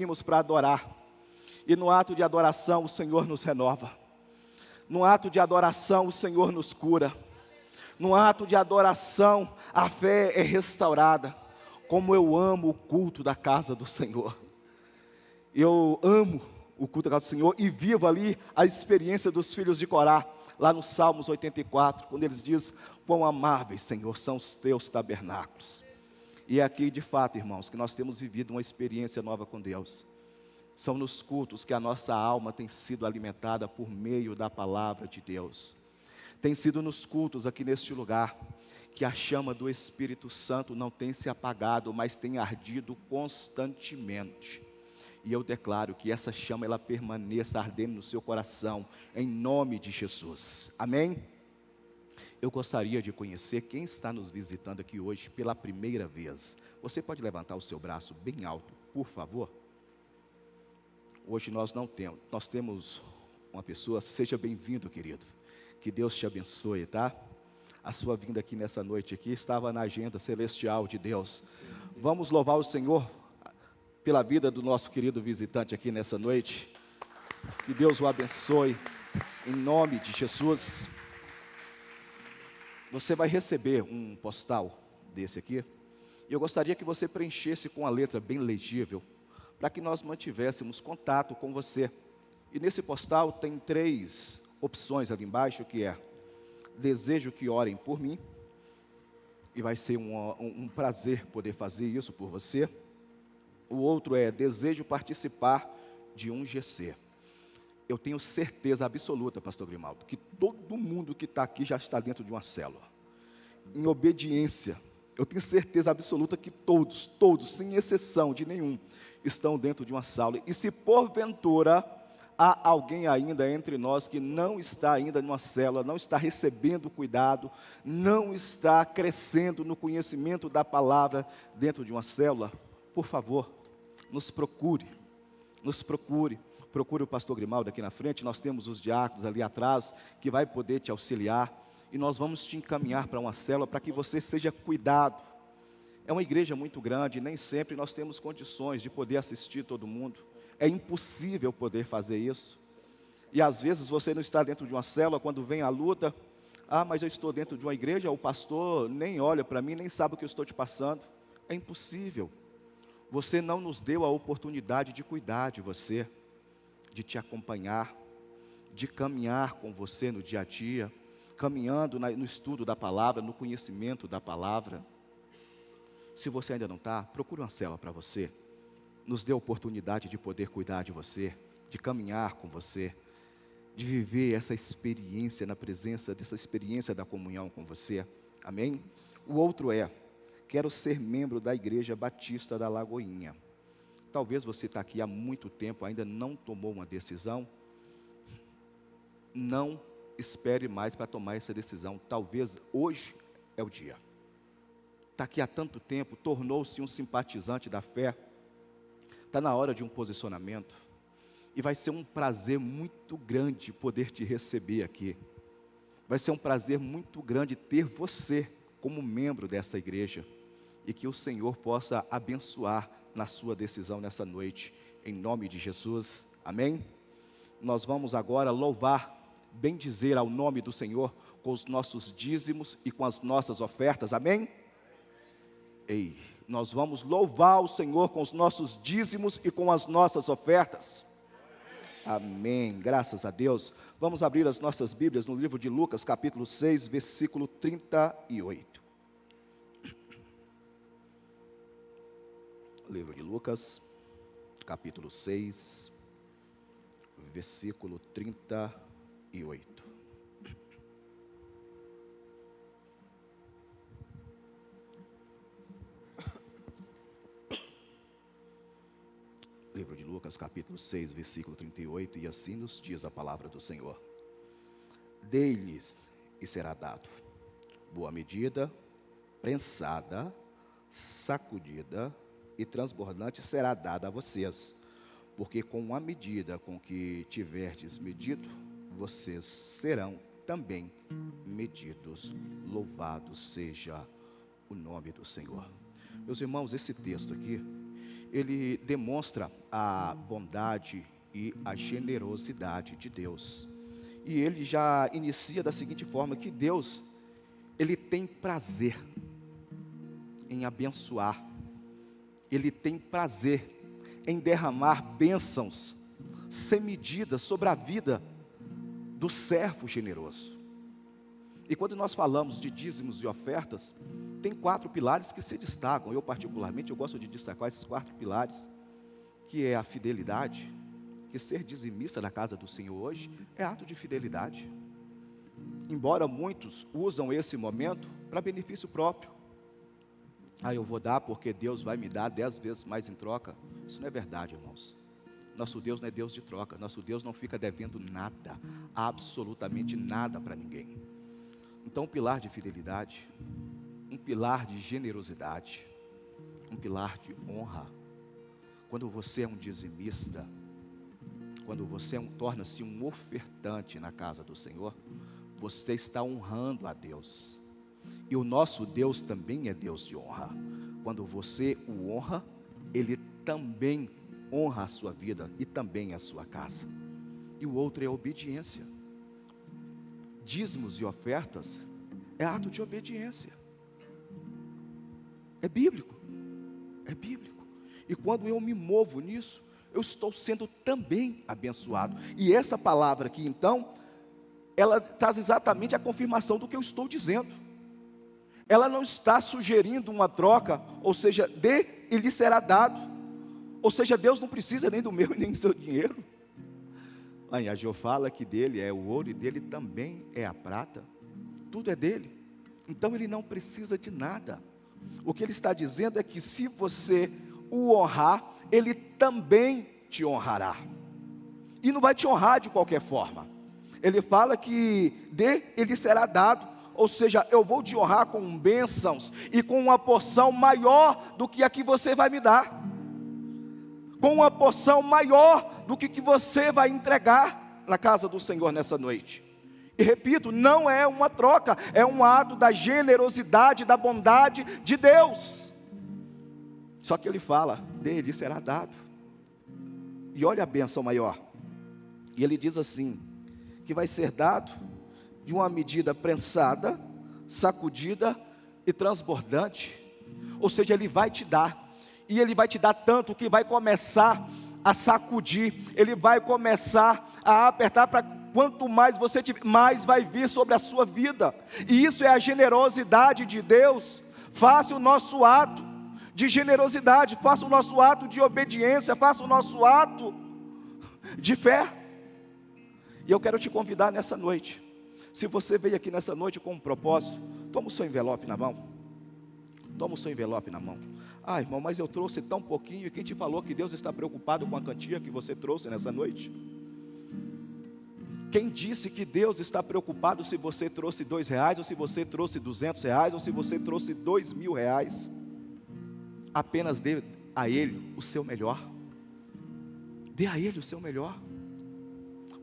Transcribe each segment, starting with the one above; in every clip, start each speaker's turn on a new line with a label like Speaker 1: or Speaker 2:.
Speaker 1: Vimos para adorar, e no ato de adoração o Senhor nos renova, no ato de adoração o Senhor nos cura, no ato de adoração a fé é restaurada. Como eu amo o culto da casa do Senhor, eu amo o culto da casa do Senhor e vivo ali a experiência dos filhos de Corá, lá no Salmos 84, quando eles dizem: quão amáveis, Senhor, são os teus tabernáculos. E é aqui, de fato, irmãos, que nós temos vivido uma experiência nova com Deus. São nos cultos que a nossa alma tem sido alimentada por meio da palavra de Deus. Tem sido nos cultos aqui neste lugar que a chama do Espírito Santo não tem se apagado, mas tem ardido constantemente. E eu declaro que essa chama ela permaneça ardendo no seu coração, em nome de Jesus. Amém? Eu gostaria de conhecer quem está nos visitando aqui hoje pela primeira vez. Você pode levantar o seu braço bem alto, por favor? Hoje nós temos uma pessoa. Seja bem-vindo, querido. Que Deus te abençoe, tá? A sua vinda aqui nessa noite aqui estava na agenda celestial de Deus. Vamos louvar o Senhor pela vida do nosso querido visitante aqui nessa noite. Que Deus o abençoe, em nome de Jesus. Você vai receber um postal desse aqui, e eu gostaria que você preenchesse com a letra bem legível, para que nós mantivéssemos contato com você. E nesse postal tem 3 opções ali embaixo, que é: desejo que orem por mim, e vai ser um prazer poder fazer isso por você. O outro é: desejo participar de um GC. Eu tenho certeza absoluta, pastor Grimaldo, que todo mundo que está aqui já está dentro de uma célula. Em obediência, eu tenho certeza absoluta que todos, sem exceção de nenhum, estão dentro de uma célula. E se porventura há alguém ainda entre nós que não está ainda numa célula, não está recebendo cuidado, não está crescendo no conhecimento da palavra dentro de uma célula, por favor, nos procure. Procure o pastor Grimaldo aqui na frente. Nós temos os diáconos ali atrás que vai poder te auxiliar, e nós vamos te encaminhar para uma célula para que você seja cuidado. É uma igreja muito grande, nem sempre nós temos condições de poder assistir todo mundo. É impossível poder fazer isso. E às vezes você não está dentro de uma célula, quando vem a luta: ah, mas eu estou dentro de uma igreja, o pastor nem olha para mim, nem sabe o que eu estou te passando. É impossível. Você não nos deu a oportunidade de cuidar de você, de te acompanhar, de caminhar com você no dia a dia, caminhando no estudo da palavra, no conhecimento da palavra. Se você ainda não está, procure uma célula para você. Nos dê a oportunidade de poder cuidar de você, de caminhar com você, de viver essa experiência na presença, dessa experiência da comunhão com você. Amém? O outro é: quero ser membro da Igreja Batista da Lagoinha. Talvez você está aqui há muito tempo, ainda não tomou uma decisão. Não espere mais para tomar essa decisão. Talvez hoje é o dia. Está aqui há tanto tempo, tornou-se um simpatizante da fé. Está na hora de um posicionamento. E vai ser um prazer muito grande poder te receber aqui. Vai ser um prazer muito grande ter você como membro dessa igreja. E que o Senhor possa abençoar na sua decisão nessa noite, em nome de Jesus. Amém? Nós vamos agora louvar, bendizer ao nome do Senhor com os nossos dízimos e com as nossas ofertas. Amém? Ei, nós vamos louvar o Senhor com os nossos dízimos e com as nossas ofertas. Amém, graças a Deus. Vamos abrir as nossas Bíblias no livro de Lucas, capítulo 6, versículo 38. Livro de Lucas, capítulo 6, versículo 38. Livro de Lucas, capítulo 6, versículo 38, e assim nos diz a palavra do Senhor: dê-lhes e será dado, boa medida, prensada, sacudida e transbordante será dada a vocês, porque com a medida com que tiverdes medido, vocês serão também medidos. Louvado seja o nome do Senhor. Meus irmãos, esse texto aqui, ele demonstra a bondade e a generosidade de Deus. E ele já inicia da seguinte forma, que Deus, ele tem prazer em abençoar, ele tem prazer em derramar bênçãos sem medida sobre a vida do servo generoso. E quando nós falamos de dízimos e ofertas, tem 4 pilares que se destacam. Eu particularmente, eu gosto de destacar esses 4 pilares, que é a fidelidade, que ser dizimista na casa do Senhor hoje é ato de fidelidade. Embora muitos usam esse momento para benefício próprio. Eu vou dar porque Deus vai me dar 10 vezes mais em troca. Isso não é verdade, irmãos. Nosso Deus não é Deus de troca. Nosso Deus não fica devendo nada, absolutamente nada para ninguém. Então, um pilar de fidelidade, um pilar de generosidade, um pilar de honra. Quando você é um dizimista, quando você torna-se um ofertante na casa do Senhor, você está honrando a Deus. E o nosso Deus também é Deus de honra. Quando você o honra, Ele também honra a sua vida e também a sua casa. E o outro é a obediência. Dízimos e ofertas é ato de obediência. É bíblico. É bíblico. E quando eu me movo nisso, eu estou sendo também abençoado. E essa palavra aqui, então, ela traz exatamente a confirmação do que eu estou dizendo. Ela não está sugerindo uma troca, ou seja, dê e lhe será dado. Ou seja, Deus não precisa nem do meu nem do seu dinheiro. Lá em Ageu fala que dele é o ouro e dele também é a prata. Tudo é dele. Então ele não precisa de nada. O que ele está dizendo é que se você o honrar, ele também te honrará. E não vai te honrar de qualquer forma. Ele fala que dê, ele será dado. Ou seja, eu vou te honrar com bênçãos e com uma porção maior do que a que você vai me dar. Com uma porção maior do que você vai entregar na casa do Senhor nessa noite. E repito, não é uma troca, é um ato da generosidade, da bondade de Deus. Só que ele fala, dele será dado. E olha a bênção maior. E ele diz assim, que vai ser dado de uma medida prensada, sacudida e transbordante. Ou seja, ele vai te dar. E ele vai te dar tanto que vai começar a sacudir. Ele vai começar a apertar para quanto mais você tiver, mais vai vir sobre a sua vida. E isso é a generosidade de Deus. Faça o nosso ato de generosidade, faça o nosso ato de obediência, faça o nosso ato de fé. E eu quero te convidar nessa noite. Se você veio aqui nessa noite com um propósito, toma o seu envelope na mão. Toma o seu envelope na mão. Irmão, mas eu trouxe tão pouquinho. E quem te falou que Deus está preocupado com a quantia que você trouxe nessa noite? Quem disse que Deus está preocupado se você trouxe R$2, ou se você trouxe R$200, ou se você trouxe R$2.000? Apenas dê a Ele o seu melhor. Dê a Ele o seu melhor.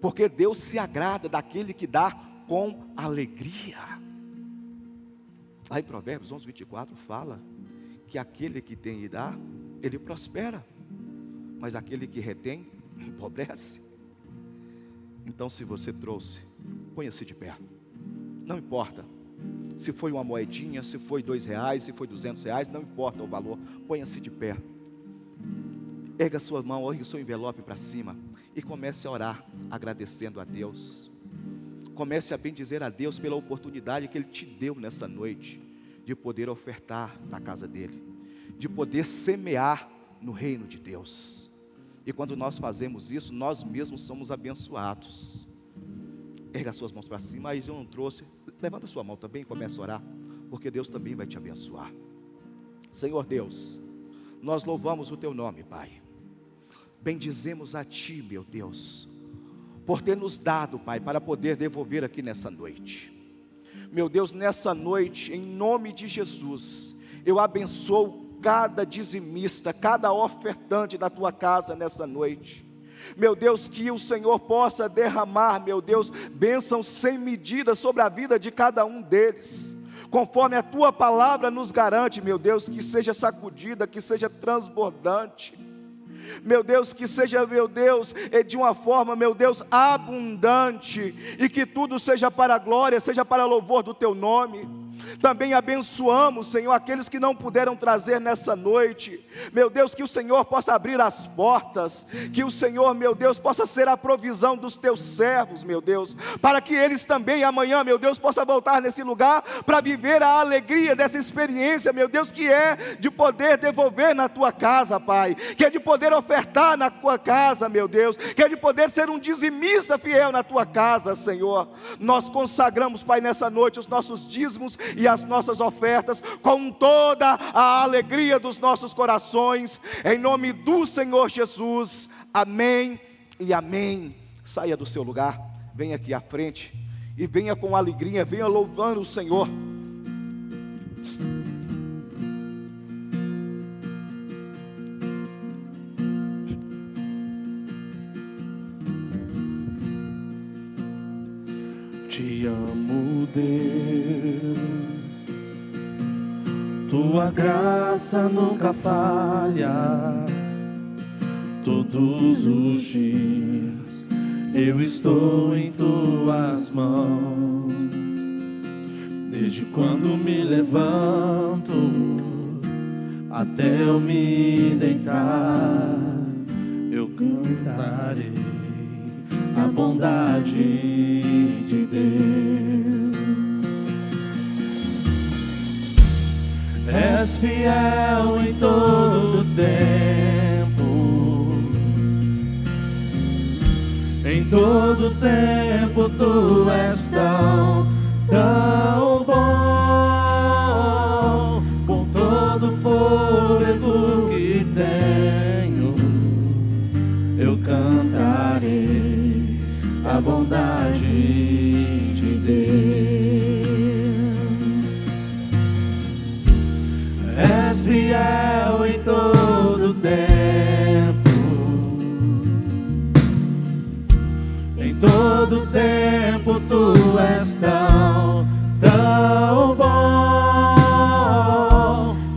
Speaker 1: Porque Deus se agrada daquele que dá com alegria. Lá em Provérbios 11:24 fala que aquele que tem e dá, ele prospera, mas aquele que retém, empobrece. Então, se você trouxe, ponha-se de pé. Não importa se foi uma moedinha, se foi R$2, se foi R$200, não importa o valor, ponha-se de pé. Erga a sua mão, erga o seu envelope para cima e comece a orar, agradecendo a Deus. Comece a bendizer a Deus pela oportunidade que Ele te deu nessa noite, de poder ofertar na casa dEle, de poder semear no reino de Deus. E quando nós fazemos isso, nós mesmos somos abençoados. Erga as suas mãos para cima. Aí eu não trouxe, levanta a sua mão também e comece a orar, porque Deus também vai te abençoar. Senhor Deus, nós louvamos o Teu nome, Pai. Bendizemos a Ti, meu Deus, por ter nos dado, Pai, para poder devolver aqui nessa noite. Meu Deus, nessa noite, em nome de Jesus, eu abençoo cada dizimista, cada ofertante da Tua casa nessa noite. Meu Deus, que o Senhor possa derramar, meu Deus, bênçãos sem medida sobre a vida de cada um deles, conforme a Tua palavra nos garante, meu Deus, que seja sacudida, que seja transbordante. meu Deus, que seja, meu Deus, de uma forma, meu Deus, abundante, e que tudo seja para a glória, seja para louvor do teu nome. Também abençoamos, Senhor, aqueles que não puderam trazer nessa noite, meu Deus, que o Senhor possa abrir as portas, que o Senhor, meu Deus, possa ser a provisão dos teus servos, meu Deus, para que eles também amanhã, meu Deus, possam voltar nesse lugar, para viver a alegria dessa experiência, meu Deus, que é de poder devolver na tua casa, Pai, que é de poder ofertar na tua casa, meu Deus, que é de poder ser um dizimista fiel na tua casa, Senhor. Nós consagramos, Pai, nessa noite os nossos dízimos e as nossas ofertas com toda a alegria dos nossos corações, em nome do Senhor Jesus, amém e amém. Saia do seu lugar, venha aqui à frente e venha com alegria, venha louvando o Senhor.
Speaker 2: Te amo, Deus, tua graça nunca falha. Todos os dias eu estou em tuas mãos. Desde quando me levanto até eu me deitar, eu cantarei a bondade de Deus. És fiel em todo tempo, em todo tempo tu és tão bom. Com todo o fôlego que tenho, eu cantarei a bondade de Deus. És fiel em todo tempo, em todo tempo tu és tão bom.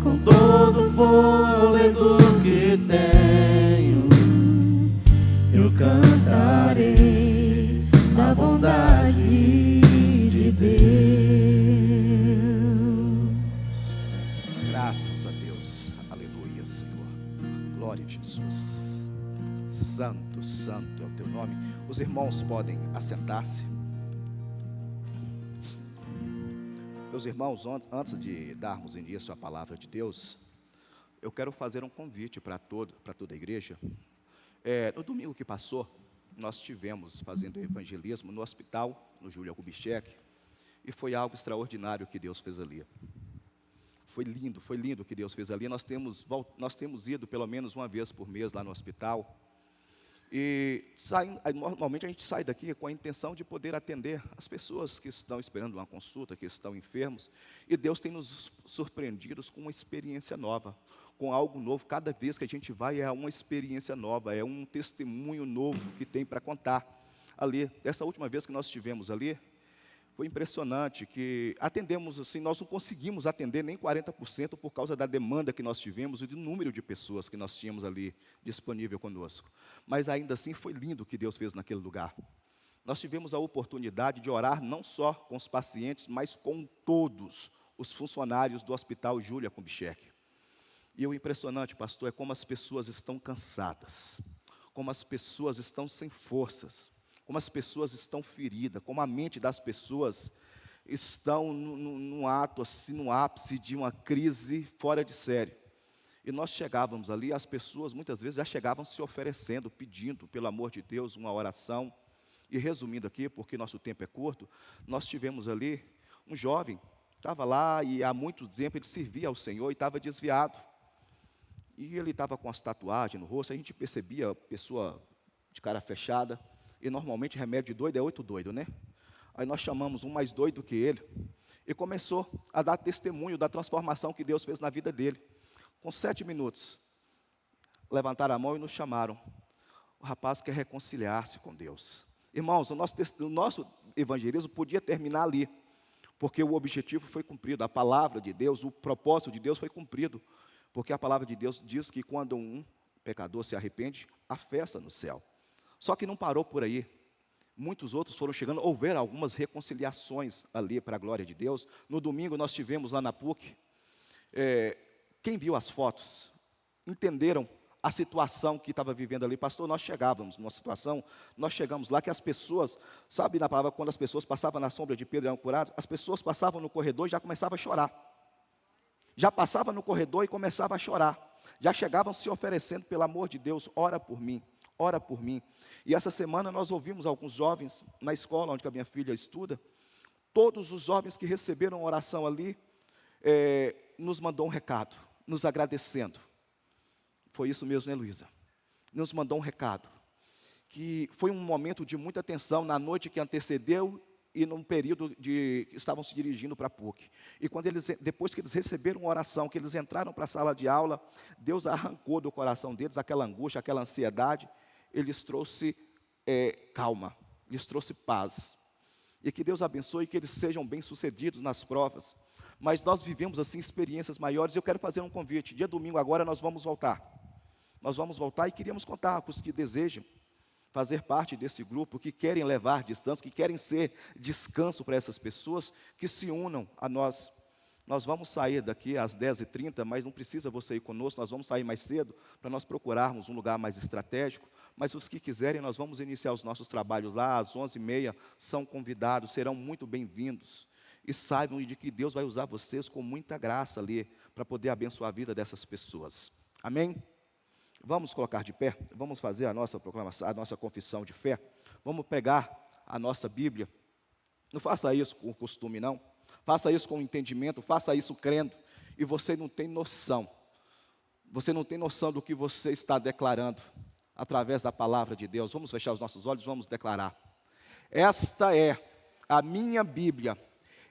Speaker 2: Com todo o fôlego que tenho, eu cantarei a bondade de Deus.
Speaker 1: Graças a Deus, aleluia, Senhor, glória a Jesus. Santo, santo é o teu nome. Os irmãos podem assentar-se. Meus irmãos, antes de darmos início à palavra de Deus, eu quero fazer um convite para toda a igreja. No domingo que passou, nós estivemos fazendo evangelismo no hospital, no Júlia Kubitschek, e foi algo extraordinário que Deus fez ali. Foi lindo o que Deus fez ali. Nós temos ido pelo menos uma vez por mês lá no hospital, e normalmente a gente sai daqui com a intenção de poder atender as pessoas que estão esperando uma consulta, que estão enfermos, e Deus tem nos surpreendido com uma experiência nova, com algo novo. Cada vez que a gente vai é uma experiência nova, é um testemunho novo que tem para contar ali. Essa última vez que nós estivemos ali, foi impressionante que atendemos assim, nós não conseguimos atender nem 40% por causa da demanda que nós tivemos e do número de pessoas que nós tínhamos ali disponível conosco. Mas ainda assim foi lindo o que Deus fez naquele lugar. Nós tivemos a oportunidade de orar não só com os pacientes, mas com todos os funcionários do Hospital Júlia Kubitschek. E o impressionante, pastor, é como as pessoas estão cansadas, como as pessoas estão sem forças, como as pessoas estão feridas, como a mente das pessoas estão no ato, assim, no ápice de uma crise fora de série. E nós chegávamos ali, as pessoas muitas vezes já chegavam se oferecendo, pedindo, pelo amor de Deus, uma oração. E resumindo aqui, porque nosso tempo é curto, nós tivemos ali um jovem, estava lá e há muito tempo ele servia ao Senhor e estava desviado. E ele estava com as tatuagens no rosto, a gente percebia a pessoa de cara fechada. E normalmente remédio de doido é 8 doido, né? Aí nós chamamos um mais doido que ele e começou a dar testemunho da transformação que Deus fez na vida dele. Com 7 minutos, levantaram a mão e nos chamaram. O rapaz quer reconciliar-se com Deus. Irmãos, o nosso evangelismo podia terminar ali, porque o objetivo foi cumprido, a palavra de Deus, o propósito de Deus foi cumprido, porque a palavra de Deus diz que quando um pecador se arrepende, há festa no céu. Só que não parou por aí. Muitos outros foram chegando, houveram algumas reconciliações ali para a glória de Deus. No domingo nós tivemos lá na PUC, quem viu as fotos, entenderam a situação que estava vivendo ali. Pastor, nós chegávamos numa situação, nós chegamos lá que as pessoas, sabe na palavra, quando as pessoas passavam na sombra de Pedro e eram curadas, as pessoas passavam no corredor e já começavam a chorar. Já passavam no corredor e começavam a chorar. Já chegavam se oferecendo, pelo amor de Deus, ora por mim, ora por mim. E essa semana nós ouvimos alguns jovens na escola onde a minha filha estuda, todos os jovens que receberam oração ali, nos mandou um recado, nos agradecendo. Foi isso mesmo, né, Luísa? Nos mandou um recado, que foi um momento de muita tensão na noite que antecedeu e num período que estavam se dirigindo para a PUC. E depois que eles receberam uma oração, que eles entraram para a sala de aula, Deus arrancou do coração deles aquela angústia, aquela ansiedade, eles trouxe calma, lhes trouxe paz. E que Deus abençoe e que eles sejam bem-sucedidos nas provas. Mas nós vivemos assim experiências maiores. Eu quero fazer um convite. Dia domingo agora nós vamos voltar. Nós vamos voltar e queríamos contar com os que desejam fazer parte desse grupo, que querem levar distância, que querem ser descanso para essas pessoas, que se unam a nós. Nós vamos sair daqui às 10h30, mas não precisa você ir conosco, nós vamos sair mais cedo, para nós procurarmos um lugar mais estratégico. Mas os que quiserem, nós vamos iniciar os nossos trabalhos lá, às 11h30, são convidados, serão muito bem-vindos. E saibam de que Deus vai usar vocês com muita graça ali, para poder abençoar a vida dessas pessoas. Amém? Vamos colocar de pé, vamos fazer a nossa proclamação, a nossa confissão de fé. Vamos pegar a nossa Bíblia. Não faça isso com costume, não. Faça isso com entendimento, faça isso crendo. E você não tem noção. Você não tem noção do que você está declarando através da palavra de Deus. Vamos fechar os nossos olhos, vamos declarar. Esta é a minha Bíblia.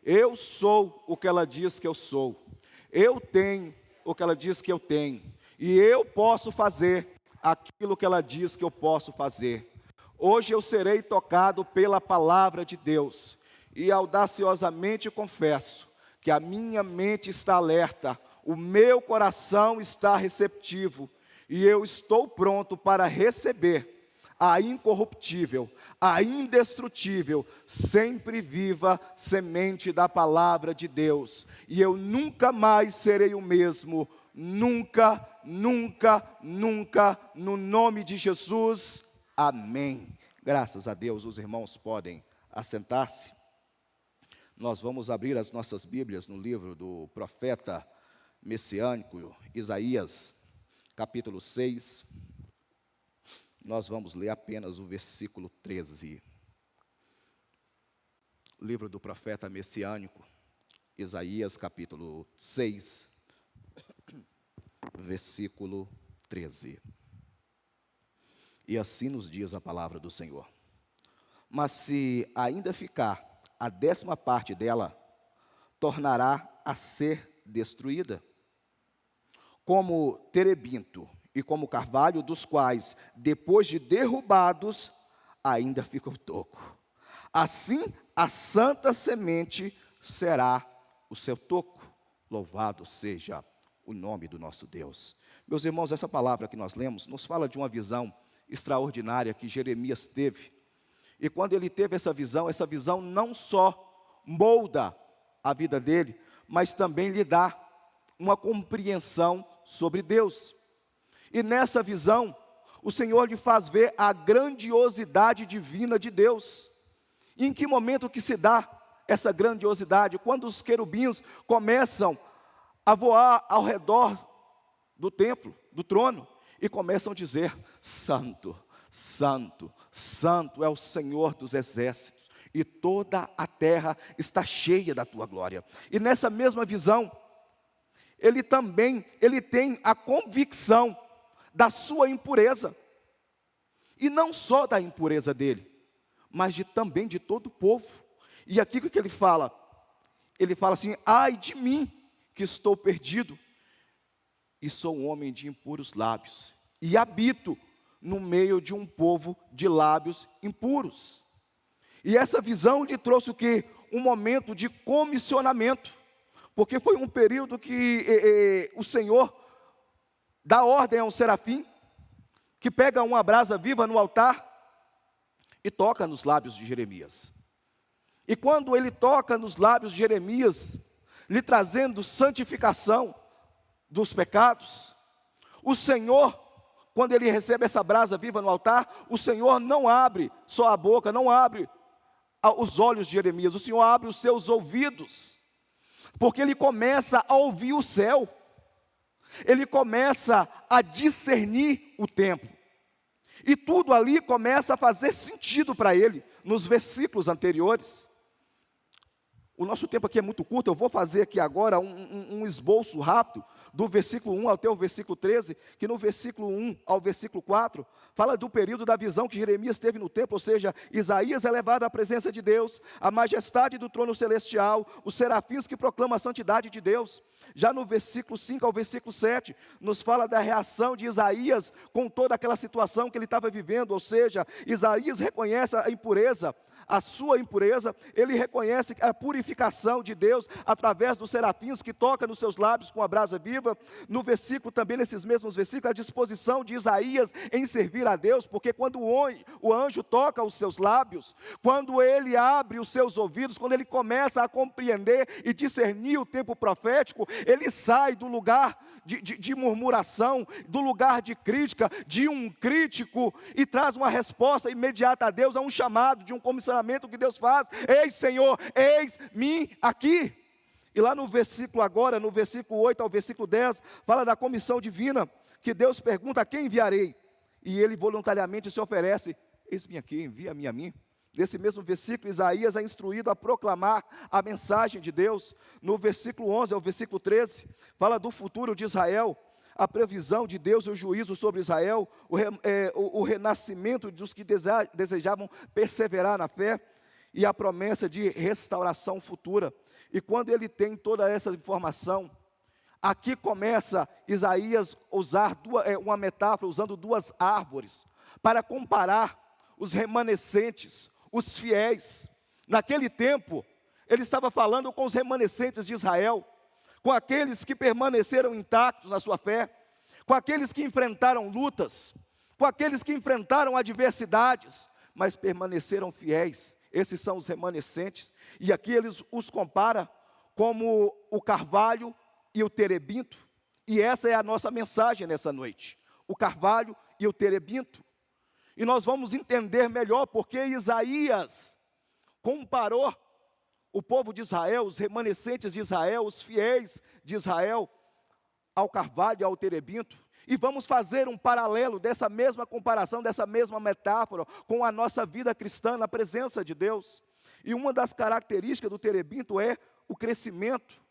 Speaker 1: Eu sou o que ela diz que eu sou. Eu tenho o que ela diz que eu tenho. E eu posso fazer aquilo que ela diz que eu posso fazer. Hoje eu serei tocado pela palavra de Deus. E audaciosamente confesso que a minha mente está alerta, o meu coração está receptivo, e eu estou pronto para receber a incorruptível, a indestrutível, sempre viva semente da palavra de Deus. E eu nunca mais serei o mesmo, nunca, nunca, nunca, no nome de Jesus, amém. Graças a Deus, os irmãos podem assentar-se. Nós vamos abrir as nossas Bíblias no livro do profeta messiânico Isaías, capítulo 6. Nós vamos ler apenas o versículo 13. Livro do profeta messiânico Isaías, capítulo 6, versículo 13. E assim nos diz a palavra do Senhor. Mas se ainda ficar a 10ª parte dela, tornará a ser destruída, como terebinto e como carvalho, dos quais, depois de derrubados, ainda fica o toco. Assim, a santa semente será o seu toco. Louvado seja o nome do nosso Deus. Meus irmãos, essa palavra que nós lemos nos fala de uma visão extraordinária que Jeremias teve. E quando ele teve essa visão não só molda a vida dele, mas também lhe dá uma compreensão sobre Deus. E nessa visão, o Senhor lhe faz ver a grandiosidade divina de Deus. E em que momento que se dá essa grandiosidade? Quando os querubins começam a voar ao redor do templo, do trono, e começam a dizer: Santo, Santo, Santo é o Senhor dos exércitos, e toda a terra está cheia da tua glória. E nessa mesma visão, ele tem a convicção da sua impureza, e não só da impureza dele, mas também de todo o povo. E aqui o que ele fala? Ele fala assim: ai de mim, que estou perdido, e sou um homem de impuros lábios, e habito no meio de um povo de lábios impuros. E essa visão lhe trouxe o quê? Um momento de comissionamento, porque foi um período que o Senhor dá ordem a um serafim que pega uma brasa viva no altar e toca nos lábios de Jeremias. E quando ele toca nos lábios de Jeremias, lhe trazendo santificação dos pecados, o Senhor, quando ele recebe essa brasa viva no altar, o Senhor não abre só a boca, não abre os olhos de Jeremias, o Senhor abre os seus ouvidos, porque ele começa a ouvir o céu, ele começa a discernir o tempo, e tudo ali começa a fazer sentido para ele, nos versículos anteriores. O nosso tempo aqui é muito curto, eu vou fazer aqui agora um esboço rápido, do versículo 1 até o versículo 13, que no versículo 1 ao versículo 4, fala do período da visão que Jeremias teve no templo, ou seja, Isaías é levado à presença de Deus, a majestade do trono celestial, os serafins que proclamam a santidade de Deus. Já no versículo 5 ao versículo 7, nos fala da reação de Isaías com toda aquela situação que ele estava vivendo, ou seja, Isaías reconhece a impureza, a sua impureza, ele reconhece a purificação de Deus através dos serafins que toca nos seus lábios com a brasa viva. No versículo também, nesses mesmos versículos, a disposição de Isaías em servir a Deus, porque quando o anjo toca os seus lábios, quando ele abre os seus ouvidos, quando ele começa a compreender e discernir o tempo profético, ele sai do lugar de murmuração, do lugar de crítica, de um crítico, e traz uma resposta imediata a Deus, a um chamado, de um comissionamento que Deus faz: eis Senhor, eis-me aqui. E lá no versículo agora, no versículo 8 ao versículo 10, fala da comissão divina, que Deus pergunta: a quem enviarei? E ele voluntariamente se oferece: eis-me aqui, envia-me a mim. Nesse mesmo versículo, Isaías é instruído a proclamar a mensagem de Deus. No versículo 11 ao versículo 13, fala do futuro de Israel, a previsão de Deus e o juízo sobre Israel, o renascimento dos que desejavam perseverar na fé, e a promessa de restauração futura. E quando ele tem toda essa informação, aqui começa Isaías a usar uma metáfora, usando duas árvores, para comparar os remanescentes, os fiéis. Naquele tempo, ele estava falando com os remanescentes de Israel, com aqueles que permaneceram intactos na sua fé, com aqueles que enfrentaram lutas, com aqueles que enfrentaram adversidades, mas permaneceram fiéis. Esses são os remanescentes, e aqui eles os compara como o carvalho e o terebinto, e essa é a nossa mensagem nessa noite, o carvalho e o terebinto. E nós vamos entender melhor porque Isaías comparou o povo de Israel, os remanescentes de Israel, os fiéis de Israel, ao carvalho e ao terebinto. E vamos fazer um paralelo dessa mesma comparação, dessa mesma metáfora, com a nossa vida cristã na presença de Deus. E uma das características do terebinto é o crescimento.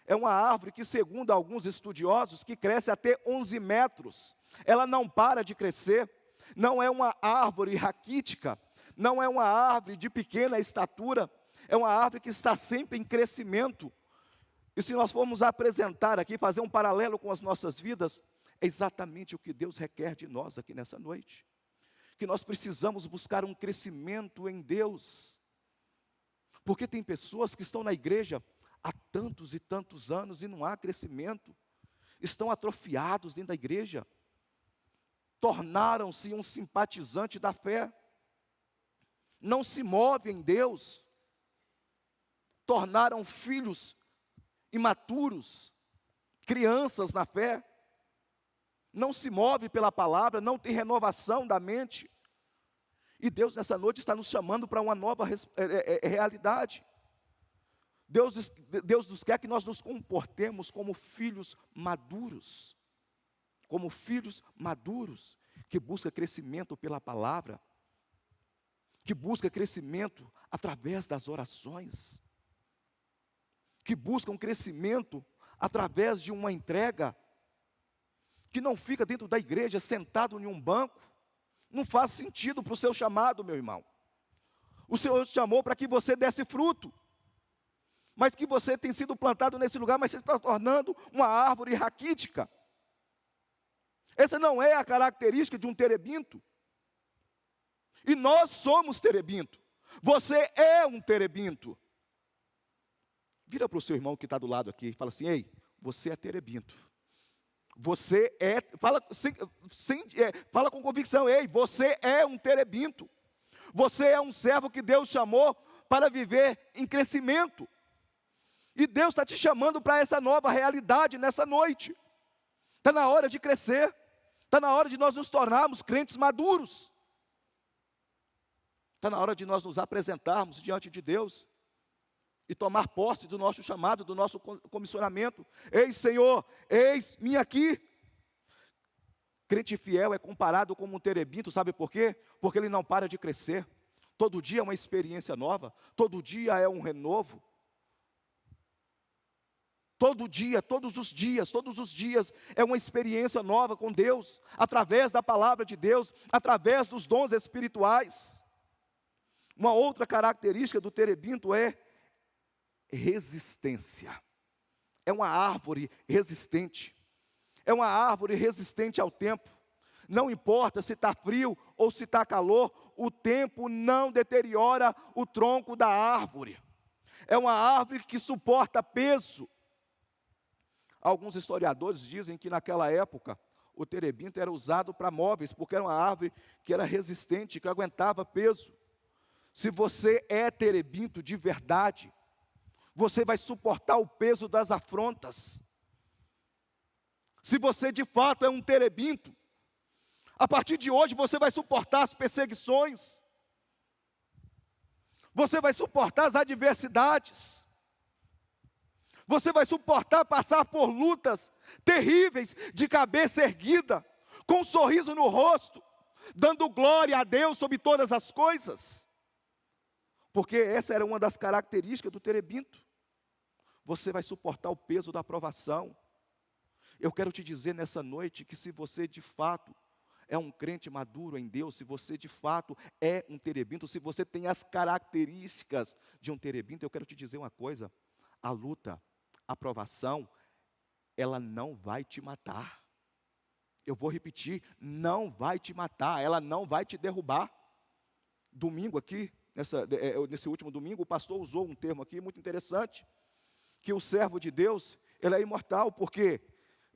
Speaker 1: É uma árvore que, segundo alguns estudiosos, que cresce até 11 metros. Ela não para de crescer. Não é uma árvore raquítica, não é uma árvore de pequena estatura, é uma árvore que está sempre em crescimento. E se nós formos apresentar aqui, fazer um paralelo com as nossas vidas, é exatamente o que Deus requer de nós aqui nessa noite. Que nós precisamos buscar um crescimento em Deus. Porque tem pessoas que estão na igreja há tantos e tantos anos e não há crescimento. Estão atrofiados dentro da igreja. Tornaram-se um simpatizante da fé, não se movem em Deus, tornaram filhos imaturos, crianças na fé, não se move pela palavra, não tem renovação da mente, e Deus nessa noite está nos chamando para uma nova realidade. Deus nos quer que nós nos comportemos como filhos maduros, que busca crescimento pela palavra, que busca crescimento através das orações, que busca um crescimento através de uma entrega, que não fica dentro da igreja sentado em um banco. Não faz sentido para o seu chamado, meu irmão. O Senhor te chamou para que você desse fruto, mas que você tem sido plantado nesse lugar, mas você está tornando uma árvore raquítica. Essa não é a característica de um terebinto. E nós somos terebinto. Você é um terebinto. Vira para o seu irmão que está do lado aqui e fala assim: ei, você é terebinto. Você é, fala com convicção, ei, você é um terebinto. Você é um servo que Deus chamou para viver em crescimento. E Deus está te chamando para essa nova realidade nessa noite. Está na hora de crescer. Está na hora de nós nos tornarmos crentes maduros. Está na hora de nós nos apresentarmos diante de Deus e tomar posse do nosso chamado, do nosso comissionamento. Ei, Senhor, eis-me aqui. Crente fiel é comparado como um terebinto, sabe por quê? Porque ele não para de crescer. Todo dia é uma experiência nova, todo dia é um renovo. Todo dia, todos os dias é uma experiência nova com Deus, através da palavra de Deus, através dos dons espirituais. Uma outra característica do terebinto é resistência. É uma árvore resistente. É uma árvore resistente ao tempo. Não importa se está frio ou se está calor, o tempo não deteriora o tronco da árvore. É uma árvore que suporta peso. Alguns historiadores dizem que naquela época o terebinto era usado para móveis, porque era uma árvore que era resistente, que aguentava peso. Se você é terebinto de verdade, você vai suportar o peso das afrontas. Se você de fato é um terebinto, a partir de hoje você vai suportar as perseguições, você vai suportar as adversidades, você vai suportar passar por lutas terríveis, de cabeça erguida, com um sorriso no rosto, dando glória a Deus sobre todas as coisas. Porque essa era uma das características do terebinto. Você vai suportar o peso da aprovação. Eu quero te dizer nessa noite que se você de fato é um crente maduro em Deus, se você de fato é um terebinto, se você tem as características de um terebinto, eu quero te dizer uma coisa: a luta, a provação, ela não vai te matar. Eu vou repetir, não vai te matar, ela não vai te derrubar. Domingo aqui, nesse último domingo, o pastor usou um termo aqui muito interessante, que o servo de Deus, ele é imortal, porque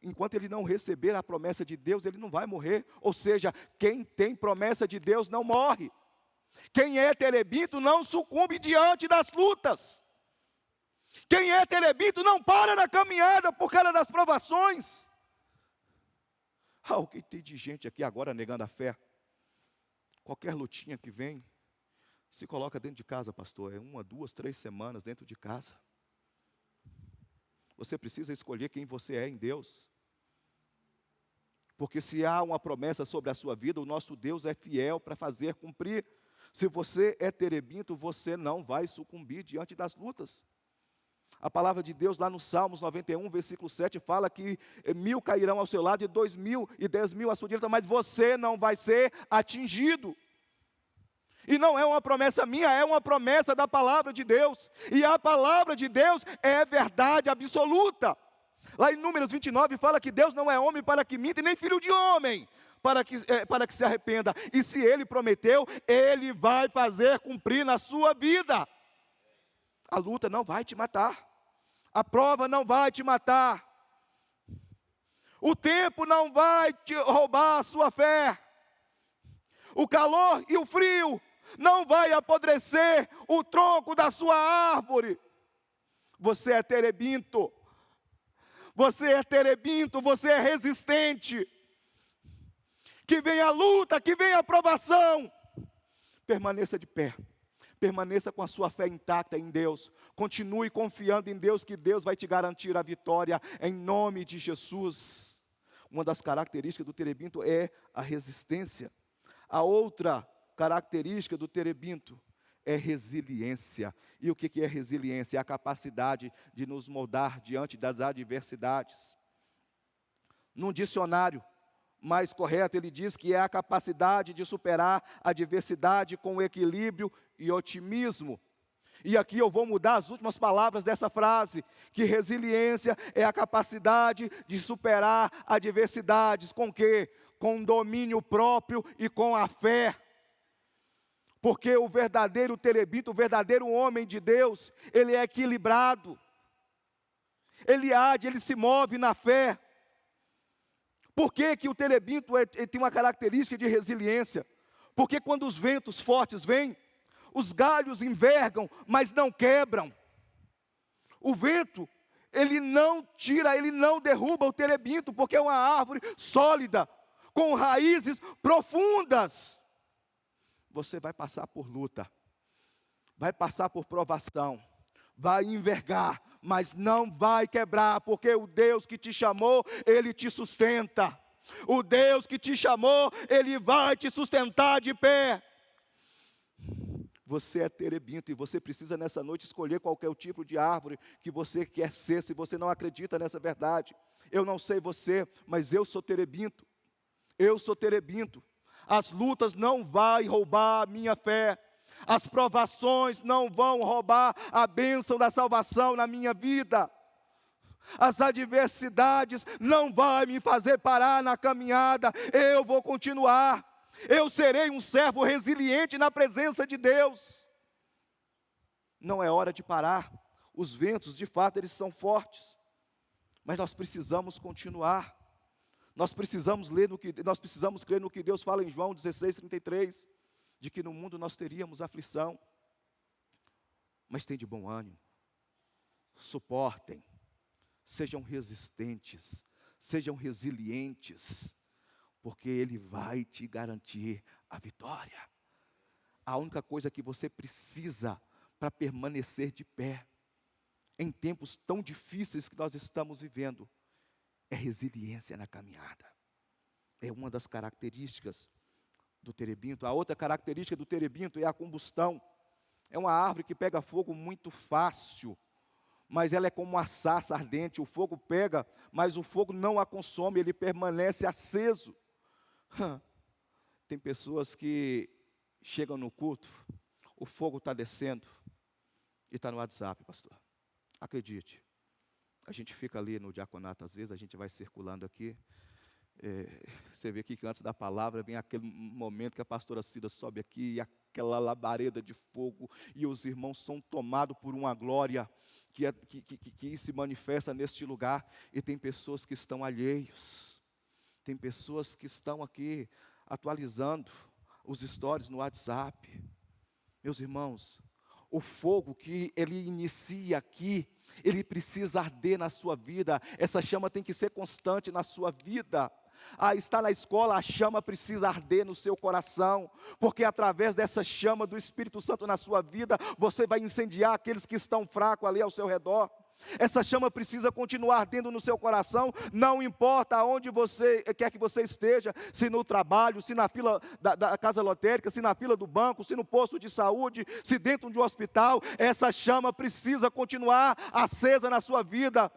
Speaker 1: enquanto ele não receber a promessa de Deus, ele não vai morrer. Ou seja, quem tem promessa de Deus não morre. Quem é terebinto não sucumbe diante das lutas. Quem é terebinto não para na caminhada por causa das provações. O que tem de gente aqui agora negando a fé? Qualquer lutinha que vem, se coloca dentro de casa, pastor. É 1, 2, 3 semanas dentro de casa. Você precisa escolher quem você é em Deus. Porque se há uma promessa sobre a sua vida, o nosso Deus é fiel para fazer cumprir. Se você é terebinto, você não vai sucumbir diante das lutas. A palavra de Deus lá no Salmos 91, versículo 7, fala que 1000 cairão ao seu lado e 2000 e 10.000 à sua direita, mas você não vai ser atingido. E não é uma promessa minha, é uma promessa da palavra de Deus. E a palavra de Deus é verdade absoluta. Lá em Números 29 fala que Deus não é homem para que minta, e nem filho de homem para que se arrependa. E se Ele prometeu, Ele vai fazer cumprir na sua vida. A luta não vai te matar. A prova não vai te matar. O tempo não vai te roubar a sua fé. O calor e o frio não vai apodrecer o tronco da sua árvore. Você é terebinto. Você é terebinto, você é resistente. Que venha a luta, que venha a provação. Permaneça de pé. Permaneça com a sua fé intacta em Deus. Continue confiando em Deus, que Deus vai te garantir a vitória em nome de Jesus. Uma das características do terebinto é a resistência. A outra característica do terebinto é resiliência. E o que é resiliência? É a capacidade de nos moldar diante das adversidades. Num dicionário mais correto, ele diz que é a capacidade de superar a adversidade com equilíbrio e otimismo. E aqui eu vou mudar as últimas palavras dessa frase, que resiliência é a capacidade de superar adversidades. Com quê? Com domínio próprio e com a fé. Porque o verdadeiro terebinto, o verdadeiro homem de Deus, ele é equilibrado. Ele age, ele se move na fé. Por que que o terebinto ele tem uma característica de resiliência? Porque quando os ventos fortes vêm, os galhos envergam, mas não quebram. O vento, ele não tira, ele não derruba o terebinto, porque é uma árvore sólida, com raízes profundas. Você vai passar por luta, vai passar por provação, vai envergar, mas não vai quebrar, porque o Deus que te chamou, Ele te sustenta. O Deus que te chamou, Ele vai te sustentar de pé. Você é terebinto e você precisa nessa noite escolher qual é o tipo de árvore que você quer ser, se você não acredita nessa verdade. Eu não sei você, mas eu sou terebinto. Eu sou terebinto. As lutas não vão roubar a minha fé. As provações não vão roubar a bênção da salvação na minha vida. As adversidades não vão me fazer parar na caminhada. Eu vou continuar. Eu serei um servo resiliente na presença de Deus. Não é hora de parar. Os ventos, de fato, eles são fortes. Mas nós precisamos continuar. Nós precisamos crer no que Deus fala em João 16:33, de que no mundo nós teríamos aflição. Mas tem de bom ânimo. Suportem. Sejam resistentes. Sejam resilientes. Porque Ele vai te garantir a vitória. A única coisa que você precisa para permanecer de pé, em tempos tão difíceis que nós estamos vivendo, é resiliência na caminhada. É uma das características do terebinto. A outra característica do terebinto é a combustão. É uma árvore que pega fogo muito fácil, mas ela é como uma sarça ardente. O fogo pega, mas o fogo não a consome, ele permanece aceso. Tem pessoas que chegam no culto, o fogo está descendo e está no WhatsApp, pastor. Acredite, a gente fica ali no diaconato, às vezes a gente vai circulando aqui, você vê aqui que antes da palavra vem aquele momento que a pastora Cida sobe aqui, e aquela labareda de fogo, e os irmãos são tomados por uma glória que se manifesta neste lugar, e tem pessoas que estão alheios. Tem pessoas que estão aqui atualizando os stories no WhatsApp. Meus irmãos, o fogo que ele inicia aqui, ele precisa arder na sua vida. Essa chama tem que ser constante na sua vida. Está na escola, a chama precisa arder no seu coração, porque através dessa chama do Espírito Santo na sua vida, você vai incendiar aqueles que estão fracos ali ao seu redor. Essa chama precisa continuar ardendo no seu coração, não importa aonde você quer que você esteja, se no trabalho, se na fila da casa lotérica, se na fila do banco, se no posto de saúde, se dentro de um hospital, essa chama precisa continuar acesa na sua vida.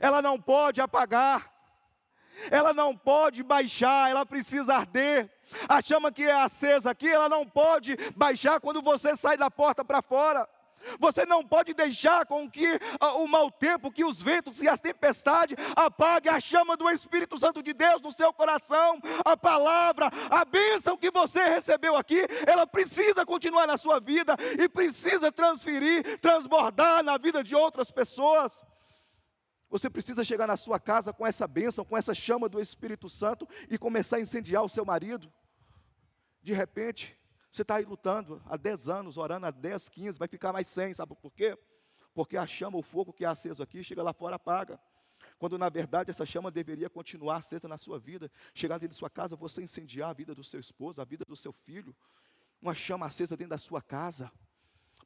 Speaker 1: Ela não pode apagar, ela não pode baixar, ela precisa arder. A chama que é acesa aqui, ela não pode baixar quando você sai da porta para fora. Você não pode deixar com que o mau tempo, que os ventos e as tempestades apaguem a chama do Espírito Santo de Deus no seu coração. A palavra, a bênção que você recebeu aqui, ela precisa continuar na sua vida e precisa transbordar na vida de outras pessoas. Você precisa chegar na sua casa com essa bênção, com essa chama do Espírito Santo e começar a incendiar o seu marido. De repente, você está aí lutando há 10 anos, orando há 10, 15, vai ficar mais 100, sabe por quê? Porque a chama, o fogo que é aceso aqui, chega lá fora, apaga. Quando na verdade essa chama deveria continuar acesa na sua vida. Chegar dentro de sua casa, você incendiar a vida do seu esposo, a vida do seu filho. Uma chama acesa dentro da sua casa,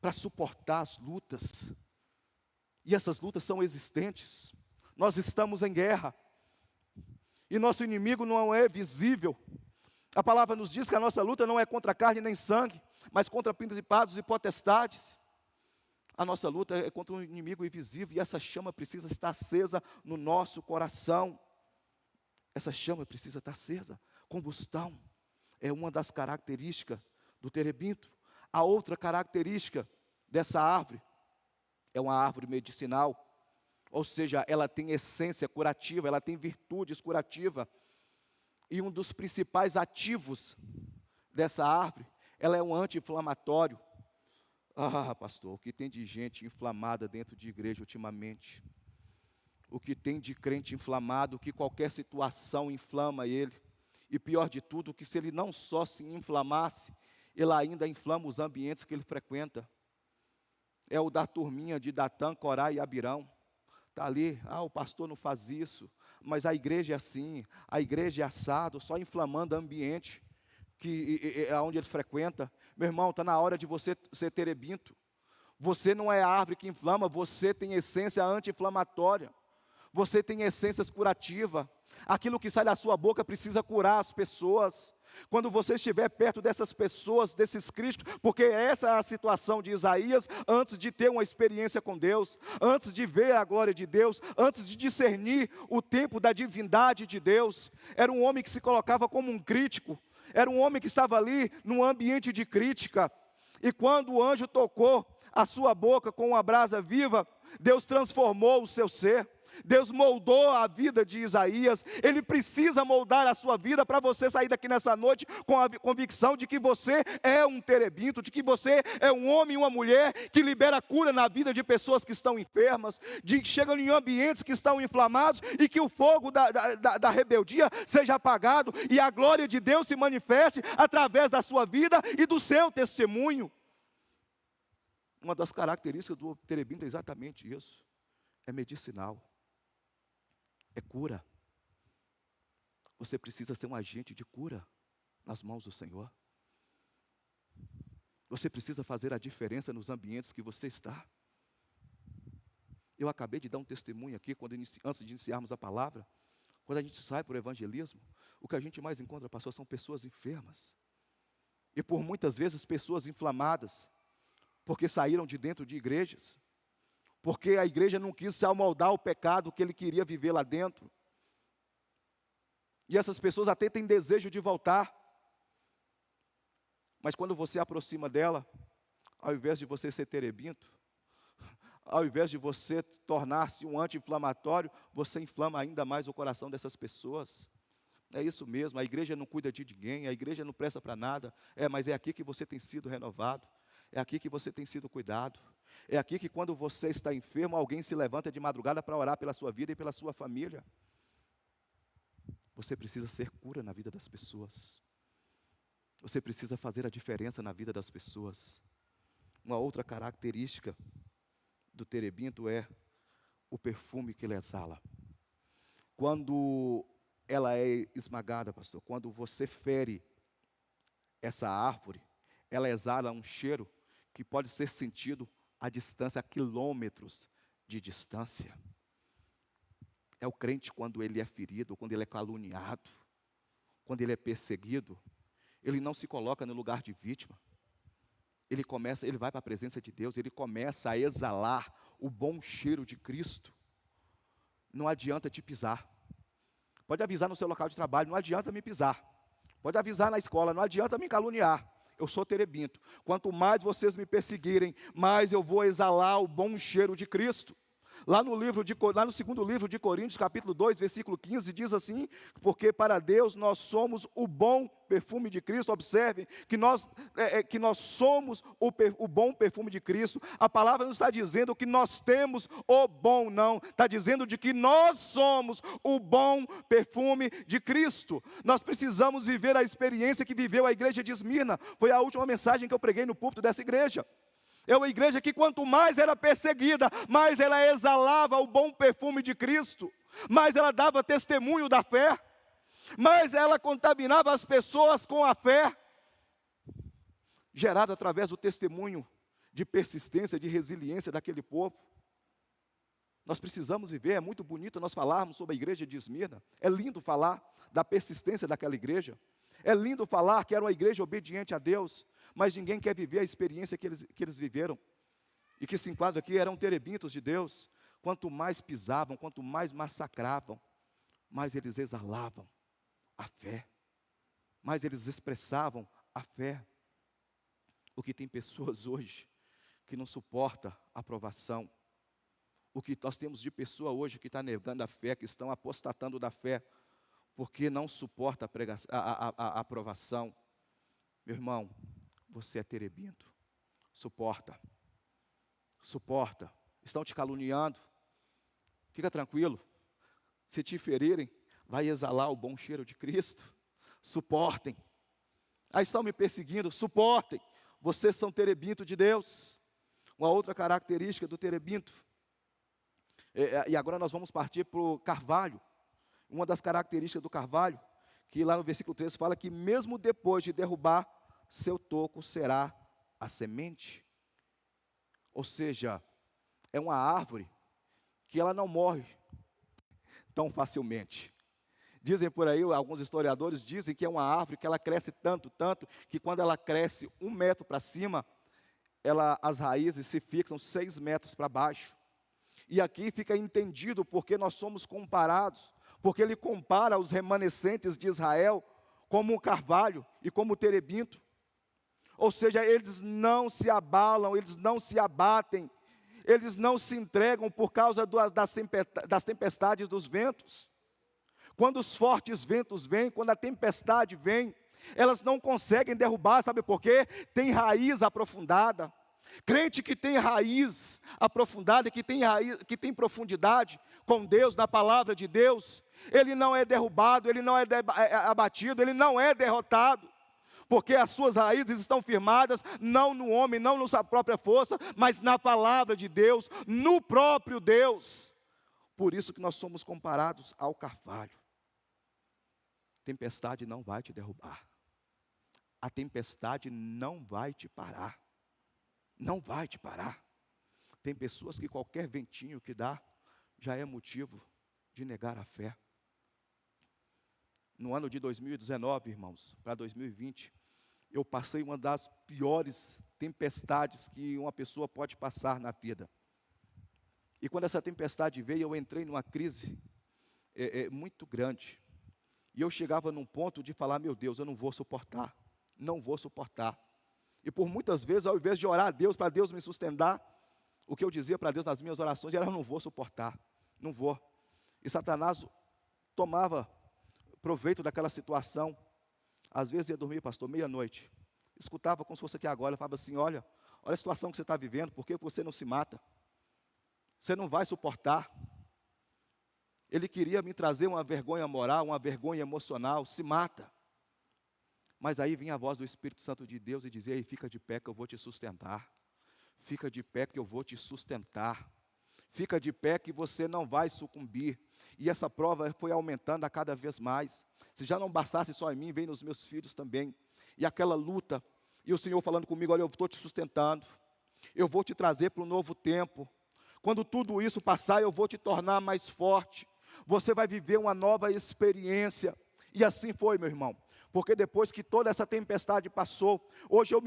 Speaker 1: para suportar as lutas. E essas lutas são existentes. Nós estamos em guerra. E nosso inimigo não é visível. A palavra nos diz que a nossa luta não é contra carne nem sangue, mas contra principados e potestades. A nossa luta é contra um inimigo invisível, e essa chama precisa estar acesa no nosso coração. Essa chama precisa estar acesa. Combustão é uma das características do terebinto. A outra característica dessa árvore é uma árvore medicinal, ou seja, ela tem essência curativa, ela tem virtudes curativas. E um dos principais ativos dessa árvore, ela é um anti-inflamatório. Pastor, o que tem de gente inflamada dentro de igreja ultimamente? o que tem de crente inflamado, que qualquer situação inflama ele. E pior de tudo, que se ele não só se inflamasse, ele ainda inflama os ambientes que ele frequenta. É o da turminha de Datã, Corá e Abirão. Está ali, o pastor não faz isso, mas a igreja é assim, a igreja é assado, só inflamando o ambiente onde ele frequenta. Meu irmão, está na hora de você ser terebinto. Você não é a árvore que inflama, você tem essência anti-inflamatória. Você tem essências curativas. Aquilo que sai da sua boca precisa curar as pessoas. Quando você estiver perto dessas pessoas, desses críticos, porque essa é a situação de Isaías, antes de ter uma experiência com Deus, antes de ver a glória de Deus, antes de discernir o tempo da divindade de Deus, era um homem que se colocava como um crítico, era um homem que estava ali num ambiente de crítica, e quando o anjo tocou a sua boca com uma brasa viva, Deus transformou o seu ser. Deus moldou a vida de Isaías. Ele precisa moldar a sua vida para você sair daqui nessa noite com a convicção de que você é um terebinto, de que você é um homem e uma mulher que libera cura na vida de pessoas que estão enfermas, de que chegam em ambientes que estão inflamados e que o fogo da rebeldia seja apagado e a glória de Deus se manifeste através da sua vida e do seu testemunho. Uma das características do terebinto é exatamente isso. É medicinal. É cura. Você precisa ser um agente de cura nas mãos do Senhor. Você precisa fazer a diferença nos ambientes que você está. Eu acabei de dar um testemunho aqui, antes de iniciarmos a palavra. Quando a gente sai para o evangelismo, o que a gente mais encontra, pastor, são pessoas enfermas. E por muitas vezes pessoas inflamadas, porque saíram de dentro de igrejas. Porque a igreja não quis se amoldar o pecado que ele queria viver lá dentro. E essas pessoas até têm desejo de voltar. Mas quando você aproxima dela, ao invés de você ser terebinto, ao invés de você tornar-se um anti-inflamatório, você inflama ainda mais o coração dessas pessoas. É isso mesmo, a igreja não cuida de ninguém, a igreja não presta para nada. Mas é aqui que você tem sido renovado. É aqui que você tem sido cuidado. É aqui que quando você está enfermo, alguém se levanta de madrugada para orar pela sua vida e pela sua família. Você precisa ser cura na vida das pessoas. Você precisa fazer a diferença na vida das pessoas. Uma outra característica do terebinto é o perfume que ele exala. Quando ela é esmagada, pastor, quando você fere essa árvore, ela exala um cheiro que pode ser sentido à distância, a quilômetros de distância. É o crente quando ele é ferido, quando ele é caluniado, quando ele é perseguido, ele não se coloca no lugar de vítima. Ele vai para a presença de Deus, ele começa a exalar o bom cheiro de Cristo. Não adianta te pisar. Pode avisar no seu local de trabalho, não adianta me pisar. Pode avisar na escola, não adianta me caluniar. Eu sou terebinto. Quanto mais vocês me perseguirem, mais eu vou exalar o bom cheiro de Cristo. Lá no segundo livro de Coríntios, capítulo 2, versículo 15, diz assim: porque para Deus nós somos o bom perfume de Cristo. Observe que nós somos o bom perfume de Cristo. A palavra não está dizendo que nós temos o bom, não. Está dizendo de que nós somos o bom perfume de Cristo. Nós precisamos viver a experiência que viveu a igreja de Esmirna. Foi a última mensagem que eu preguei no púlpito dessa igreja. É uma igreja que quanto mais era perseguida, mais ela exalava o bom perfume de Cristo, mais ela dava testemunho da fé, mais ela contaminava as pessoas com a fé, gerada através do testemunho de persistência, de resiliência daquele povo. Nós precisamos viver, é muito bonito nós falarmos sobre a igreja de Esmirna, é lindo falar da persistência daquela igreja, é lindo falar que era uma igreja obediente a Deus, mas ninguém quer viver a experiência que eles viveram, e que se enquadra aqui, eram terebintos de Deus. Quanto mais pisavam, quanto mais massacravam, mais eles exalavam a fé, mais eles expressavam a fé. O que tem pessoas hoje que não suporta a aprovação, o que nós temos de pessoa hoje que está negando a fé, que estão apostatando da fé, porque não suporta a aprovação. Meu irmão, você é terebinto, suporta, estão te caluniando, Fica tranquilo, se te ferirem, vai exalar o bom cheiro de Cristo. Suportem. Ah, estão me perseguindo, suportem. Vocês são terebinto de Deus. Uma outra característica do terebinto. E agora nós vamos partir para o carvalho. Uma das características do carvalho, que lá no versículo 3 fala que mesmo depois de derrubar, seu toco será a semente. Ou seja, é uma árvore que ela não morre tão facilmente. Dizem por aí, alguns historiadores dizem que é uma árvore que ela cresce tanto, que quando ela cresce 1 metro para cima, as raízes se fixam 6 metros para baixo. E aqui fica entendido porque nós somos comparados, porque ele compara os remanescentes de Israel como um carvalho e como terebinto. Ou seja, eles não se abalam, eles não se abatem, eles não se entregam por causa das tempestades dos ventos. Quando os fortes ventos vêm, quando a tempestade vem, elas não conseguem derrubar, sabe por quê? Tem raiz aprofundada. Crente que tem raiz aprofundada, que tem profundidade com Deus, na palavra de Deus, ele não é derrubado, ele não é abatido, ele não é derrotado. Porque as suas raízes estão firmadas, não no homem, não na sua própria força, mas na palavra de Deus, no próprio Deus. Por isso que nós somos comparados ao carvalho. Tempestade não vai te derrubar. A tempestade não vai te parar. Não vai te parar. Tem pessoas que qualquer ventinho que dá, já é motivo de negar a fé. No ano de 2019, irmãos, para 2020, eu passei uma das piores tempestades que uma pessoa pode passar na vida. E quando essa tempestade veio, eu entrei numa crise muito grande. E eu chegava num ponto de falar, meu Deus, eu não vou suportar, não vou suportar. E por muitas vezes, ao invés de orar a Deus, para Deus me sustentar, o que eu dizia para Deus nas minhas orações era, eu não vou suportar, não vou. E Satanás tomava proveito daquela situação. Às vezes ia dormir, pastor, meia-noite. Escutava como se fosse aqui agora, falava assim, olha a situação que você está vivendo, por que você não se mata? Você não vai suportar. Ele queria me trazer uma vergonha moral, uma vergonha emocional, se mata. Mas aí vinha a voz do Espírito Santo de Deus e dizia, ei, fica de pé que eu vou te sustentar. Fica de pé que eu vou te sustentar. Fica de pé que você não vai sucumbir. E essa prova foi aumentando a cada vez mais. Se já não bastasse só em mim, vem nos meus filhos também. E aquela luta, e o Senhor falando comigo, olha, eu estou te sustentando. Eu vou te trazer para um novo tempo. Quando tudo isso passar, eu vou te tornar mais forte. Você vai viver uma nova experiência. E assim foi, meu irmão. Porque depois que toda essa tempestade passou, hoje eu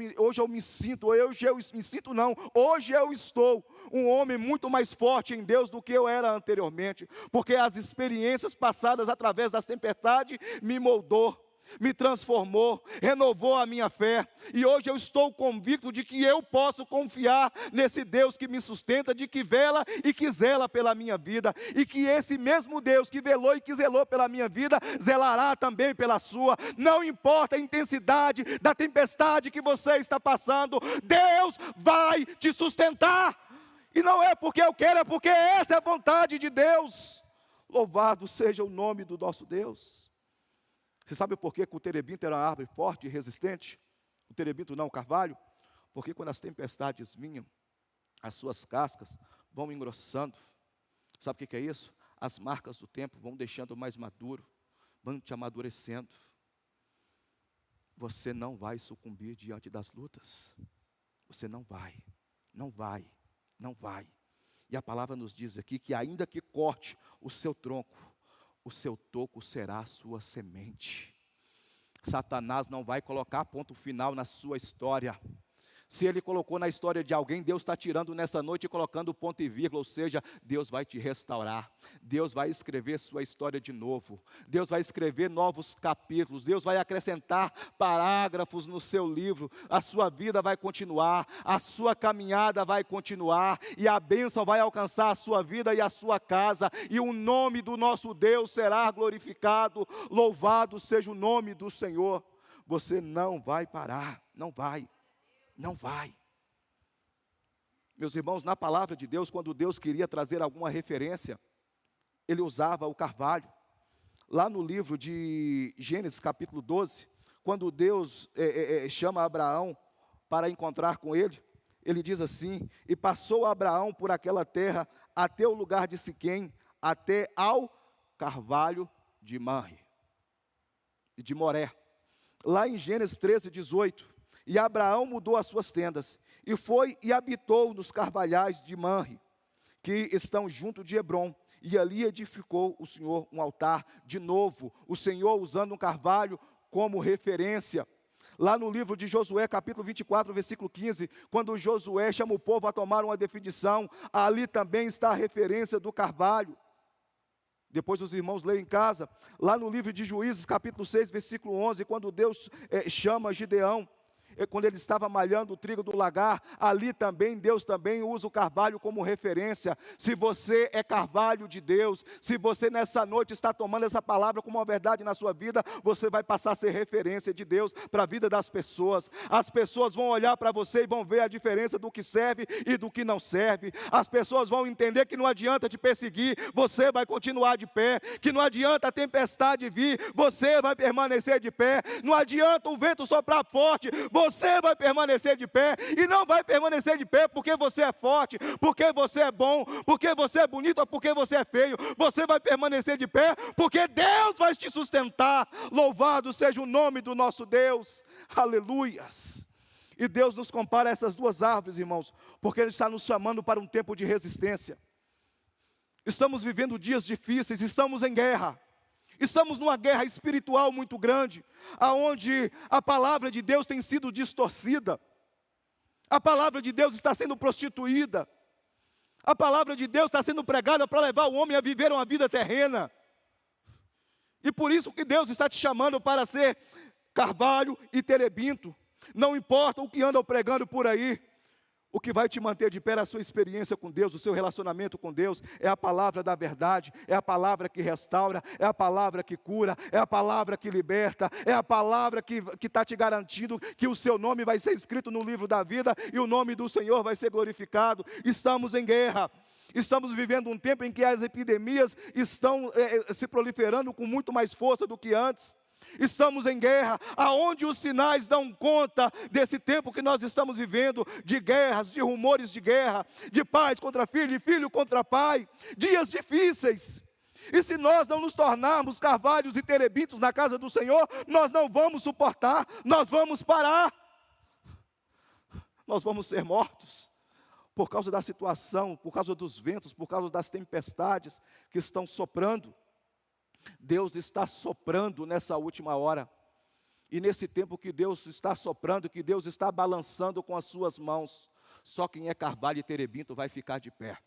Speaker 1: estou um homem muito mais forte em Deus do que eu era anteriormente. Porque as experiências passadas através das tempestades me moldou, me transformou, renovou a minha fé. E hoje eu estou convicto de que eu posso confiar nesse Deus que me sustenta, de que vela e que zela pela minha vida. E que esse mesmo Deus que velou e que zelou pela minha vida, zelará também pela sua. Não importa a intensidade da tempestade que você está passando, Deus vai te sustentar. E não é porque eu quero, é porque essa é a vontade de Deus. Louvado seja o nome do nosso Deus. Você sabe por que o terebinto era uma árvore forte e resistente? O terebinto não, o carvalho? Porque quando as tempestades vinham, as suas cascas vão engrossando. Sabe o que é isso? As marcas do tempo vão deixando mais maduro, vão te amadurecendo. Você não vai sucumbir diante das lutas. Você não vai, não vai, não vai. E a palavra nos diz aqui que ainda que corte o seu tronco, o seu toco será a sua semente. Satanás não vai colocar ponto final na sua história. Se ele colocou na história de alguém, Deus está tirando nessa noite e colocando ponto e vírgula, ou seja, Deus vai te restaurar. Deus vai escrever sua história de novo. Deus vai escrever novos capítulos. Deus vai acrescentar parágrafos no seu livro. A sua vida vai continuar, a sua caminhada vai continuar, e a bênção vai alcançar a sua vida e a sua casa, e o nome do nosso Deus será glorificado. Louvado seja o nome do Senhor. Você não vai parar, não vai. Não vai. Meus irmãos, na palavra de Deus, quando Deus queria trazer alguma referência ele usava o carvalho. Lá no livro de Gênesis capítulo 12, quando Deus chama Abraão para encontrar com ele, ele diz assim: e passou Abraão por aquela terra até o lugar de Siquém, até ao carvalho de Mamre e de Moré. Lá em Gênesis 13, 18, e Abraão mudou as suas tendas, e foi e habitou nos carvalhais de Mamre, que estão junto de Hebrom, e ali edificou o Senhor um altar. De novo, o Senhor usando um carvalho como referência. Lá no livro de Josué, capítulo 24, versículo 15, quando Josué chama o povo a tomar uma definição, ali também está a referência do carvalho. Depois os irmãos leem em casa. Lá no livro de Juízes, capítulo 6, versículo 11, quando Deus chama Gideão, quando ele estava malhando o trigo do lagar, ali também, Deus também usa o carvalho como referência. Se você é carvalho de Deus, se você nessa noite está tomando essa palavra como uma verdade na sua vida, você vai passar a ser referência de Deus para a vida das pessoas. As pessoas vão olhar para você e vão ver a diferença do que serve e do que não serve. As pessoas vão entender que não adianta te perseguir, você vai continuar de pé. Que não adianta a tempestade vir, você vai permanecer de pé. Não adianta o vento soprar forte, você vai permanecer de pé. E não vai permanecer de pé porque você é forte, porque você é bom, porque você é bonito ou porque você é feio. Você vai permanecer de pé porque Deus vai te sustentar. Louvado seja o nome do nosso Deus. Aleluias. E Deus nos compara a essas duas árvores, irmãos, porque Ele está nos chamando para um tempo de resistência. Estamos vivendo dias difíceis, estamos em guerra. Estamos numa guerra espiritual muito grande, aonde a palavra de Deus tem sido distorcida. A palavra de Deus está sendo prostituída. A palavra de Deus está sendo pregada para levar o homem a viver uma vida terrena. E por isso que Deus está te chamando para ser carvalho e terebinto. Não importa o que andam pregando por aí. O que vai te manter de pé é a sua experiência com Deus, o seu relacionamento com Deus, é a palavra da verdade, é a palavra que restaura, é a palavra que cura, é a palavra que liberta, é a palavra que está te garantindo que o seu nome vai ser escrito no livro da vida e o nome do Senhor vai ser glorificado. Estamos em guerra, estamos vivendo um tempo em que as epidemias estão se proliferando com muito mais força do que antes. Estamos em guerra, aonde os sinais dão conta desse tempo que nós estamos vivendo, de guerras, de rumores de guerra, de pais contra filho e filho contra pai, dias difíceis. E se nós não nos tornarmos carvalhos e terebitos na casa do Senhor, nós não vamos suportar, nós vamos parar, nós vamos ser mortos, por causa da situação, por causa dos ventos, por causa das tempestades que estão soprando. Deus está soprando nessa última hora, e nesse tempo que Deus está soprando, que Deus está balançando com as suas mãos, só quem é carvalho e terebinto vai ficar de pé.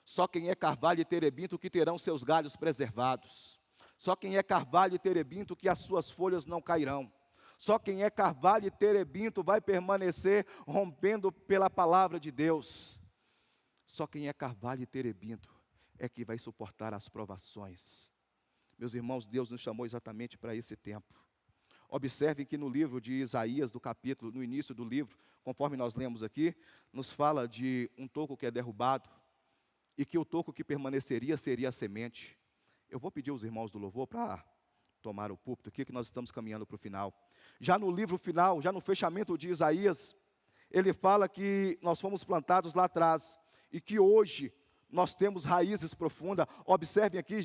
Speaker 1: Só quem é carvalho e terebinto que terão seus galhos preservados. Só quem é carvalho e terebinto que as suas folhas não cairão. Só quem é carvalho e terebinto vai permanecer rompendo pela palavra de Deus. Só quem é carvalho e terebinto é que vai suportar as provações. Meus irmãos, Deus nos chamou exatamente para esse tempo. Observem que no livro de Isaías, do capítulo, no início do livro, conforme nós lemos aqui, nos fala de um toco que é derrubado, e que o toco que permaneceria seria a semente. Eu vou pedir aos irmãos do louvor para tomar o púlpito aqui, que nós estamos caminhando para o final. Já no livro final, já no fechamento de Isaías, ele fala que nós fomos plantados lá atrás, e que hoje nós temos raízes profundas. Observem aqui,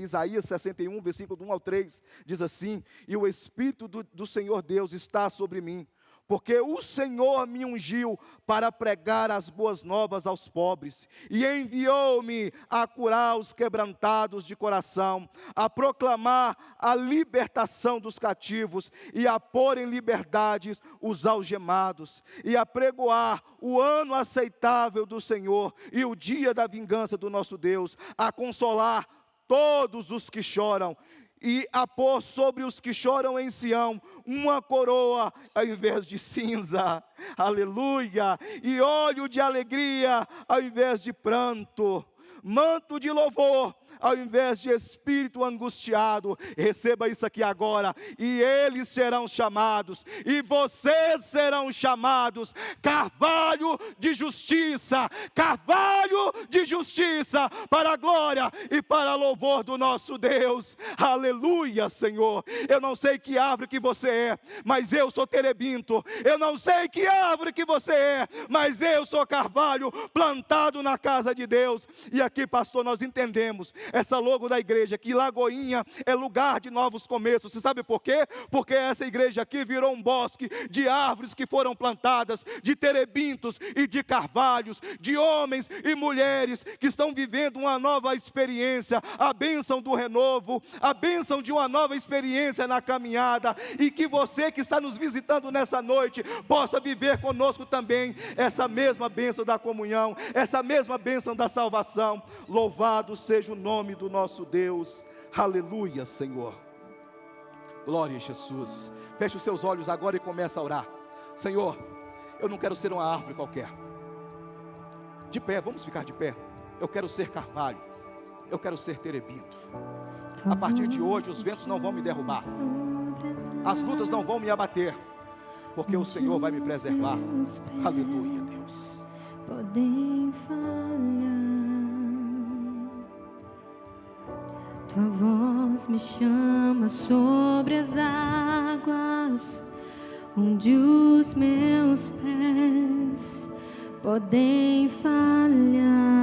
Speaker 1: Isaías 61, versículo 1 ao 3, diz assim: e o Espírito do Senhor Deus está sobre mim, porque o Senhor me ungiu para pregar as boas novas aos pobres, e enviou-me a curar os quebrantados de coração, a proclamar a libertação dos cativos, e a pôr em liberdade os algemados, e a pregoar o ano aceitável do Senhor, e o dia da vingança do nosso Deus, a consolar todos os que choram, e a pôr sobre os que choram em Sião uma coroa ao invés de cinza, aleluia, e óleo de alegria ao invés de pranto, manto de louvor ao invés de espírito angustiado. Receba isso aqui agora. E eles serão chamados, e vocês serão chamados carvalho de justiça, carvalho de justiça, para a glória e para louvor do nosso Deus. Aleluia, Senhor. Eu não sei que árvore que você é, mas eu sou terebinto. Eu não sei que árvore que você é, mas eu sou carvalho plantado na casa de Deus. E aqui, pastor, nós entendemos essa logo da igreja, que Lagoinha é lugar de novos começos. Você sabe por quê? Porque essa igreja aqui virou um bosque de árvores que foram plantadas, de terebintos e de carvalhos, de homens e mulheres que estão vivendo uma nova experiência, a bênção do renovo, a bênção de uma nova experiência na caminhada, e que você que está nos visitando nessa noite possa viver conosco também essa mesma bênção da comunhão, essa mesma bênção da salvação. Louvado seja o nome do nosso Deus. Aleluia, Senhor. Glória a Jesus. Feche os seus olhos agora e comece a orar. Senhor, eu não quero ser uma árvore qualquer. De pé, vamos ficar de pé. Eu quero ser carvalho, eu quero ser terebinto. A partir de hoje os ventos não vão me derrubar, as lutas não vão me abater, porque o Senhor vai me preservar. Aleluia, Deus.
Speaker 2: Podem falhar, tua voz me chama sobre as águas, onde os meus pés podem falhar.